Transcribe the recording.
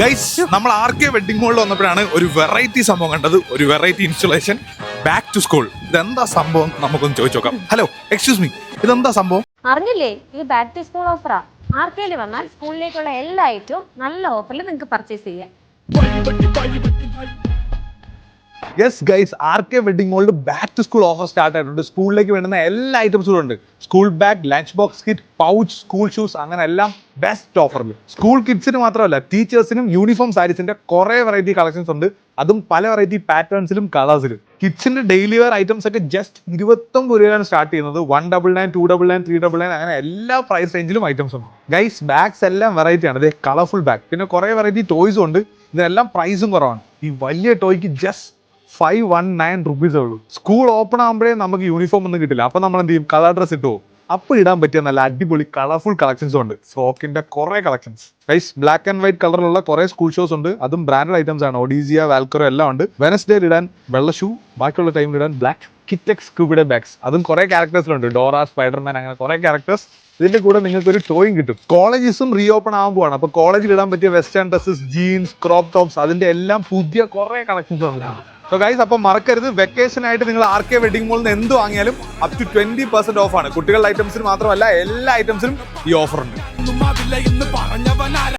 Guys നമ്മൾ RK wedding മോളിൽ വന്നപ്പോഴാണ് ഒരു വെറൈറ്റി സംഭവം കണ്ടത്. ഒരു variety installation, back to school. ഇതെന്താ സംഭവം നമുക്കൊന്ന് ചോദിച്ചു നോക്കാം. ഹലോ, എക്സ്ക്യൂസ് മീ, ഇതെന്താ സംഭവം? അറിഞ്ഞില്ലേ, ഇത് ബാക്ക് ടു സ്കൂൾ ഓഫറാ. RKയിൽ വന്നാൽ സ്കൂളിലേക്കുള്ള എല്ലാ ഐറ്റവും നല്ല ഓഫറിൽ നിങ്ങൾക്ക് പർച്ചേസ് ചെയ്യാം. യെസ് ഗൈസ്, RK വെഡിങ് മോളിൽ back to school offer start ആയിട്ടുണ്ട്. സ്കൂളിലേക്ക് വേണ്ടുന്ന എല്ലാ ഐറ്റംസും ഉണ്ട്. School bag, lunch box kit, pouch, school shoes, അങ്ങനെ എല്ലാം ബെസ്റ്റ് ഓഫറിൽ. സ്കൂൾ കിഡ്സിന് മാത്രമല്ല, ടീച്ചേഴ്സിനും യൂണിഫോം സാരീസിന്റെ കുറെ വെറൈറ്റി കളക്ഷൻസ് ഉണ്ട്. അതും പല വെറൈറ്റി പാറ്റേൺസിലും കളേഴ്സിലും. കിഡ്സിന്റെ ഡെയിലി വെയർ ഐറ്റംസ് ഒക്കെ ജസ്റ്റ് 29 രൂപയാണ് സ്റ്റാർട്ട് ചെയ്യുന്നത്. 199, 299, 399 അങ്ങനെ എല്ലാ പ്രൈസ് റേഞ്ചിലും ഐറ്റംസ് ഉണ്ട്. ഗൈസ്, ബാഗ്സ് എല്ലാം വെറൈറ്റി ആണ്. ഇതേ കളർഫുൾ ബാഗ്, പിന്നെ കുറെ വെറൈറ്റി ടോയ്സും ഉണ്ട്. ഇതിനെല്ലാം പ്രൈസും കുറവാണ്. ഈ വലിയ ടോയ്ക്ക് ജസ്റ്റ് 519 റുപ്പീസേ ഉള്ളൂ. സ്കൂൾ ഓപ്പൺ ആകുമ്പോഴേ നമുക്ക് യൂണിഫോം ഒന്നും കിട്ടില്ല. അപ്പൊ നമ്മൾ എന്ത് ചെയ്യും? കളർ ഡ്രസ് ഇട്ട് പോകും. അപ്പോൾ ഇടാൻ പറ്റിയ നല്ല അടിപൊളി കളർഫുൾ കളക്ഷൻസും ഉണ്ട്. ഫ്രോക്കിന്റെ കുറെ collections. Guys, black and white കളറിലുള്ള കുറെ സ്കൂൾ ഷോസ് ഉണ്ട്. അതും ബ്രാൻഡഡ് ഐറ്റംസ് ആണ്. ഒഡീസിയ, വാൽക്കറോ എല്ലാം ഉണ്ട്. വെനസ്ഡേ ഇടാൻ വെള്ള ഷൂ, ബാക്കിയുള്ള ടൈമിൽ ഇടാൻ ബ്ലാക്ക് കിറ്റെക്സ് സ്കൂബിയുടെ ബാഗ്സ്. അതും കുറെ ക്യാരക്ടേഴ്സിലുണ്ട്. ഡോറ, സ്പൈഡർമാൻ, അങ്ങനെ കുറെ ക്യാരക്ടേഴ്സ്. ഇതിന്റെ കൂടെ നിങ്ങൾക്ക് ഒരു ടോയും കിട്ടും. കോളേജസും റീ ഓപ്പൺ ആകുമ്പോഴാണ്. അപ്പൊ കോളേജിൽ ഇടാൻ പറ്റിയ western dresses, jeans, crop tops, അതിന്റെ എല്ലാം പുതിയ കുറെ കളക്ഷൻസ് വന്നിട്ടുണ്ട്. സോ ഗൈസ്, അപ്പോൾ മറക്കരുത്, വെക്കേഷൻ ആയിട്ട് നിങ്ങൾ RK വെഡിങ് മോളിൽ നിന്ന് എന്ത് വാങ്ങിയാലും അപ് ടു 20% ഓഫ് ആണ്. കുട്ടികളുടെ ഐറ്റംസിന് മാത്രമല്ല, എല്ലാ ഐറ്റംസിനും ഈ ഓഫർ ഉണ്ട്.